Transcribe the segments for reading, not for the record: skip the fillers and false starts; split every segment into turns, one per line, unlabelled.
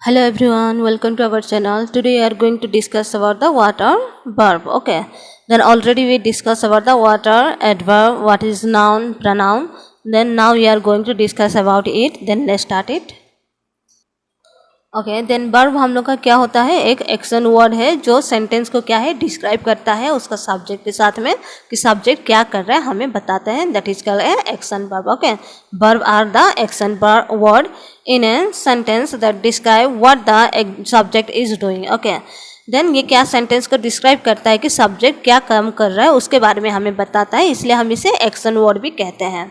Hello everyone, welcome to our channel. Today we are going to discuss about the what are verb. Okay. Then already we discussed about the what are adverb, what is noun, pronoun. Then now we are going to discuss about it. Then let's start it. Okay then verb हम लोग का क्या होता है, एक action word है जो sentence को क्या है डिस्क्राइब करता है उसका सब्जेक्ट के साथ में कि सब्जेक्ट क्या कर रहा है हमें बताते हैं, that is called a action verb. Okay, verb are the action word in a sentence that describe what the subject is doing. Okay, then ये क्या सेंटेंस को डिस्क्राइब करता है कि सब्जेक्ट क्या काम कर रहा है उसके बारे में हमें बताता है, इसलिए हम इसे एक्शन वर्ड भी कहते हैं.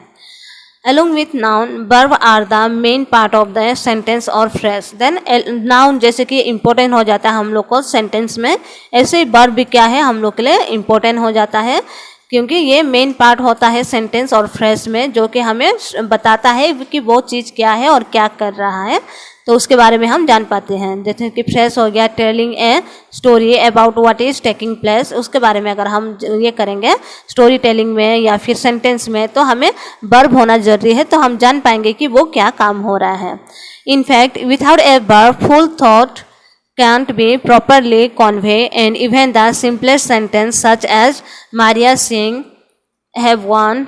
Along with noun, verb are the main part of the sentence or phrase. Then noun जैसे कि important हो जाता है हम लोग को sentence में, ऐसे verb भी क्या है हम लोग के लिए important हो जाता है क्योंकि ये मेन पार्ट होता है सेंटेंस और फ्रेज में जो कि हमें बताता है कि वो चीज़ क्या है और क्या कर रहा है, तो उसके बारे में हम जान पाते हैं. जैसे कि फ्रेज हो गया telling a story about what is taking place, उसके बारे में अगर हम ये करेंगे स्टोरी टेलिंग में या फिर सेंटेंस में तो हमें वर्ब होना जरूरी है, तो हम जान पाएंगे कि वो क्या काम हो रहा है. In fact without a verb full thought can't be properly conveyed, and even the simplest sentence such as Maria Singh have won.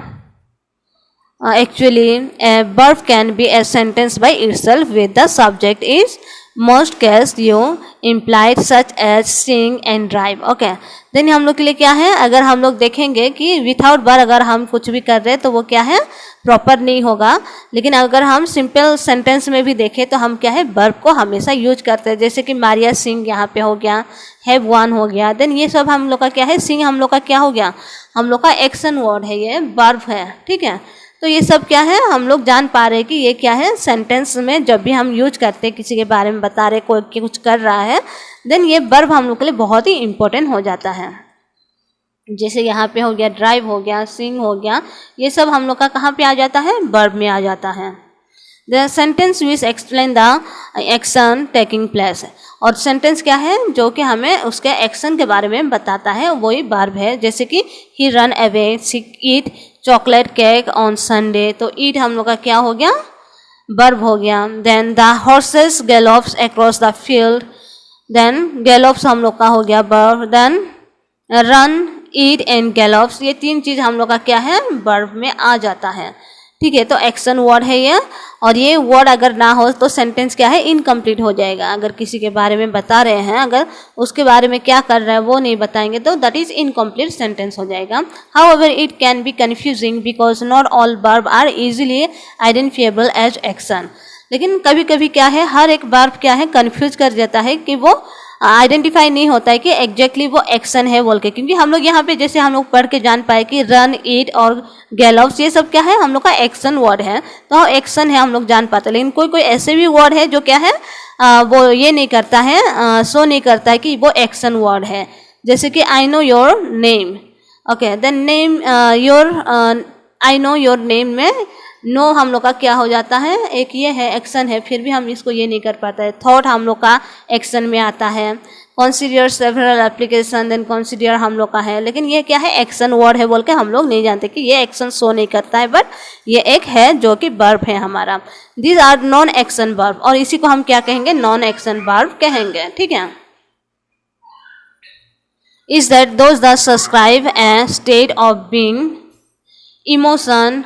Actually, a verb can be a sentence by itself with the subject is most case you implied such as sing and drive. Okay, then हम लोग के लिए क्या है, अगर हम लोग देखेंगे कि विदाउट वर्ब अगर हम कुछ भी कर रहे हैं तो वो क्या है प्रॉपर नहीं होगा, लेकिन अगर हम सिंपल सेंटेंस में भी देखें तो हम क्या है वर्ब को हमेशा यूज करते हैं. जैसे कि मारिया सिंह यहाँ पे हो गया, हैव वन हो गया, देन ये सब हम लोग का क्या है, सिंह हम लोग का क्या हो गया, हम लोग का एक्शन वर्ड है, ये वर्ब है. ठीक है, तो ये सब क्या है हम लोग जान पा रहे हैं कि ये क्या है सेंटेंस में जब भी हम यूज करते हैं किसी के बारे में बता रहे कोई कुछ कर रहा है, देन ये वर्ब हम लोग के लिए बहुत ही इंपॉर्टेंट हो जाता है. जैसे यहाँ पे हो गया ड्राइव हो गया, सिंग हो गया, ये सब हम लोग का कहाँ पे आ जाता है, वर्ब में आ जाता है. The sentence which explain the action taking place, और सेंटेंस क्या है जो कि हमें उसके एक्शन के बारे में बताता है वही वर्ब है. जैसे कि he run away, she eat chocolate cake on Sunday, तो ईट हम लोग का क्या हो गया, वर्ब हो गया. Then the horses gallops across the field, then gallops हम लोग का हो गया verb. Then run, eat and gallops, ये तीन चीज़ हम लोग का क्या है वर्ब में आ जाता है. ठीक है, तो एक्शन वर्ड है ये, और ये वर्ड अगर ना हो तो सेंटेंस क्या है इनकम्प्लीट हो जाएगा. अगर किसी के बारे में बता रहे हैं, अगर उसके बारे में क्या कर रहा है वो नहीं बताएंगे तो दैट इज इनकम्प्लीट सेंटेंस हो जाएगा. However it can be confusing because not all verb are easily identifiable as action. लेकिन कभी कभी क्या है हर एक वर्ब क्या है कन्फ्यूज कर जाता है कि वो आइडेंटिफाई नहीं होता है कि एग्जैक्टली वो एक्शन है बोल के, क्योंकि हम लोग यहाँ पे जैसे हम लोग पढ़ के जान पाए कि रन, ईट और गैलोप्स ये सब क्या है हम लोग का एक्शन वर्ड है, तो एक्शन है हम लोग जान पाते हैं. लेकिन कोई कोई ऐसे भी वर्ड है जो क्या है वो ये नहीं करता है, शो नहीं करता है कि वो एक्शन वर्ड है. जैसे कि I know your name. Okay, then name your, I know your name में नो हम लोग का क्या हो जाता है, एक ये है एक्शन है, फिर भी हम इसको ये नहीं कर पाता है. थॉट हम लोग का एक्शन में आता है. Consider several application, then consider हम लोग का है, लेकिन ये क्या है एक्शन वर्ड है बोल के हम लोग नहीं जानते कि ये एक्शन शो नहीं करता है, बट ये एक है जो कि वर्ब है हमारा. This are non action verb, और इसी को हम क्या कहेंगे, नॉन एक्शन वर्ब कहेंगे. ठीक है, is that those that subscribe A state of being, emotion,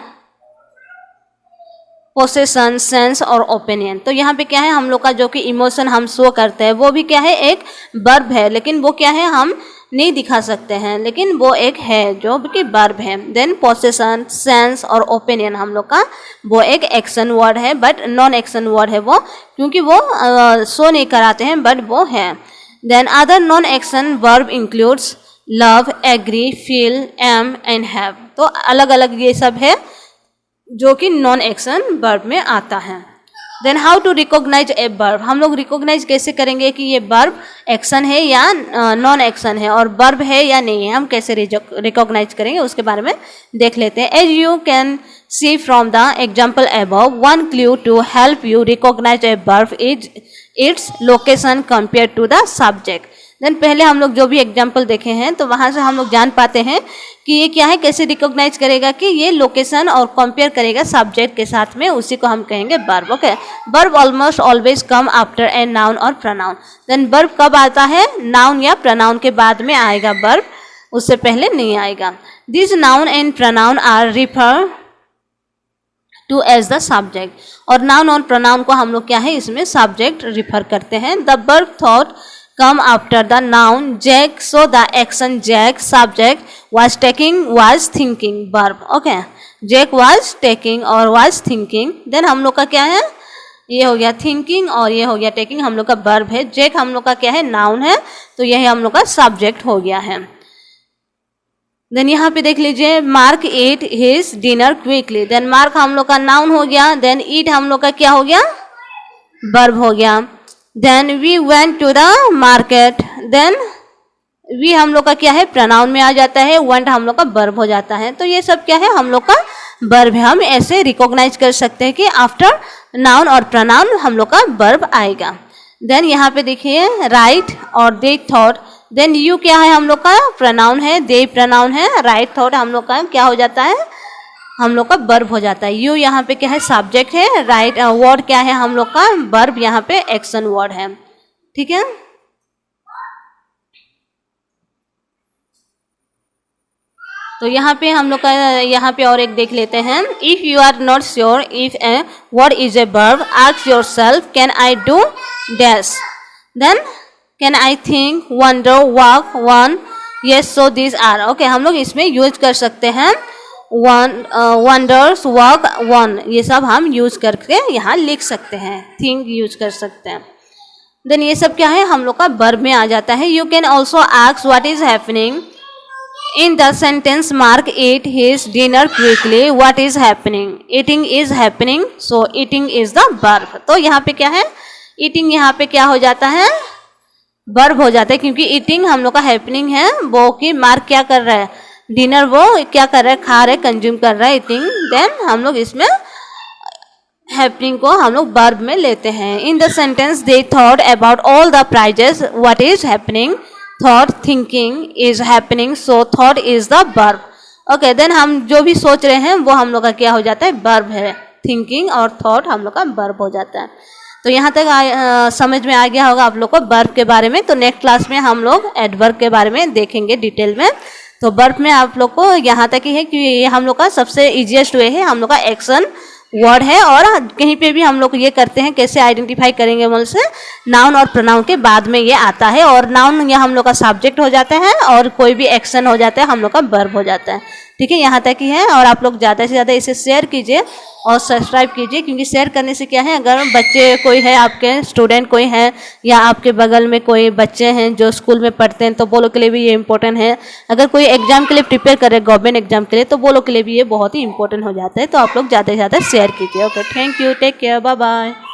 possession, sense और ओपिनियन. तो यहाँ पे क्या है हम लोग का जो कि इमोशन हम शो करते हैं वो भी क्या है एक वर्ब है, लेकिन वो क्या है हम नहीं दिखा सकते हैं, लेकिन वो एक है जो कि वर्ब है. देन पोसेशन, सेंस और ओपिनियन हम लोग का वो एक एक्शन वर्ड है, बट नॉन एक्शन वर्ड है वो, क्योंकि वो शो नहीं कराते हैं बट वो है. Then other non action verb includes love, agree, feel, am and have. तो अलग अलग ये सब है जो कि नॉन एक्शन वर्ब में आता है. Then how to recognise a verb, हम लोग रिकॉग्नाइज कैसे करेंगे कि ये वर्ब एक्शन है या नॉन एक्शन है, और वर्ब है या नहीं है, हम कैसे रिकॉग्नाइज करेंगे उसके बारे में देख लेते हैं. As you can see from the example above, one clue to help you recognise a verb is its location compare to the subject. Then पहले हम लोग जो भी एग्जाम्पल देखे हैं तो वहाँ से हम लोग जान पाते हैं कि ये क्या है, कैसे रिकॉग्नाइज करेगा कि ये लोकेशन और कंपेयर करेगा सब्जेक्ट के साथ में, उसी को हम कहेंगे verb. Okay, verb almost always come after a noun और प्रोनाउन। देन वर्ब कब आता है, नाउन या प्रोनाउन के बाद में आएगा वर्ब, उससे पहले नहीं आएगा। This noun and pronoun are refer to as the subject, और नाउन और प्रोनाउन को हम लोग क्या है इसमें सब्जेक्ट रिफर करते हैं। The verb thought come after the noun Jack, so the action Jack subject was taking was thinking verb। Okay, Jack was taking और was thinking। देन हम लोग का क्या है, ये हो गया थिंकिंग और ये हो गया टेकिंग, हम लोग का वर्ब है। जैक हम लोग का क्या है, नाउन है, तो यही हम लोग का सब्जेक्ट हो गया है। देन यहाँ पे देख लीजिए, Mark eat his dinner quickly. Then Mark हम लोग का नाउन हो गया, देन ईट हम लोग का क्या हो गया, वर्ब हो गया। Then we went to the market, then we हम लोग का क्या है, प्रोनाउन में आ जाता है, वेंट हम लोग का वर्ब हो जाता है। तो ये सब क्या है, हम लोग का वर्ब है। हम ऐसे रिकॉग्नाइज कर सकते हैं कि आफ्टर नाउन और प्रोनाउन हम लोग का वर्ब आएगा। देन यहाँ पे देखिए, राइट और दे थॉट। देन यू क्या है, हम लोग का प्रोनाउन है, दे प्रोनाउन है, राइट थॉट हम लोग का क्या हो जाता है, हम लोग का वर्ब हो जाता है। यू यहाँ पे क्या है, सब्जेक्ट है, राइट वर्ड क्या है, हम लोग का वर्ब यहाँ पे एक्शन वर्ड है। ठीक है, तो यहाँ पे हम लोग का यहाँ पे और एक देख लेते हैं। If you are not sure if a word is a verb, ask your self can I do dash, then can I think, wonder, walk, one, yes, so this are. Okay, हम लोग इसमें यूज कर सकते हैं one, wonders, walk, one, ये सब हम use करके यहाँ लिख सकते हैं। थिंक यूज कर सकते हैं। देन ये सब क्या है, हम लोग का वर्ब में आ जाता है। You can also ask what is happening in the sentence, Mark ate his dinner quickly, what is happening, eating is happening, so eating is the verb। तो यहाँ पे क्या है, eating यहाँ पे क्या हो जाता है, verb हो जाता है, क्योंकि eating हम लोग का happening है, वो कि मार्क क्या कर रहा है, डिनर वो क्या कर रहा है, खा रहा है, कंज्यूम कर रहा है, eating। देन हम लोग इसमें happening को हम लोग verb में लेते हैं। in the sentence they thought about all the prizes, what is happening, thought, thinking is happening, so thought is the verb। Okay, then हम जो भी सोच रहे हैं वो हम लोग का क्या हो जाता है, verb है। थिंकिंग और थॉट हम लोग का verb हो जाता है। तो यहाँ तक समझ में आ गया होगा आप लोग को verb के बारे में। तो नेक्स्ट क्लास में हम लोग एडवर्ब के बारे में देखेंगे डिटेल में। तो verb में आप लोग को यहाँ तक ही है कि ये हम लोग का सबसे ईजिएस्ट वे है, हम लोग का एक्शन वर्ड है। और कहीं पे भी हम लोग ये करते हैं, कैसे आइडेंटिफाई करेंगे, बोल से नाउन और प्रोनाउन के बाद में ये आता है, और नाउन या हम लोग का सब्जेक्ट हो जाता है, और कोई भी एक्शन हो जाता है हम लोग का वर्ब हो जाता है। ठीक है, यहाँ तक ही है। और आप लोग ज़्यादा से ज़्यादा इसे शेयर कीजिए और सब्सक्राइब कीजिए, क्योंकि शेयर करने से क्या है, अगर बच्चे कोई है, आपके स्टूडेंट कोई है, या आपके बगल में कोई बच्चे हैं जो स्कूल में पढ़ते हैं, तो वो लोग के लिए भी ये इंपॉर्टेंट है। अगर कोई एग्जाम के लिए प्रिपेयर करे, गवर्नमेंट एग्जाम के लिए, तो वो लोग के लिए भी ये बहुत ही इंपॉर्टेंट हो जाता है। तो आप लोग ज़्यादा से ज़्यादा शेयर कीजिए। Okay, thank you, take care, bye bye.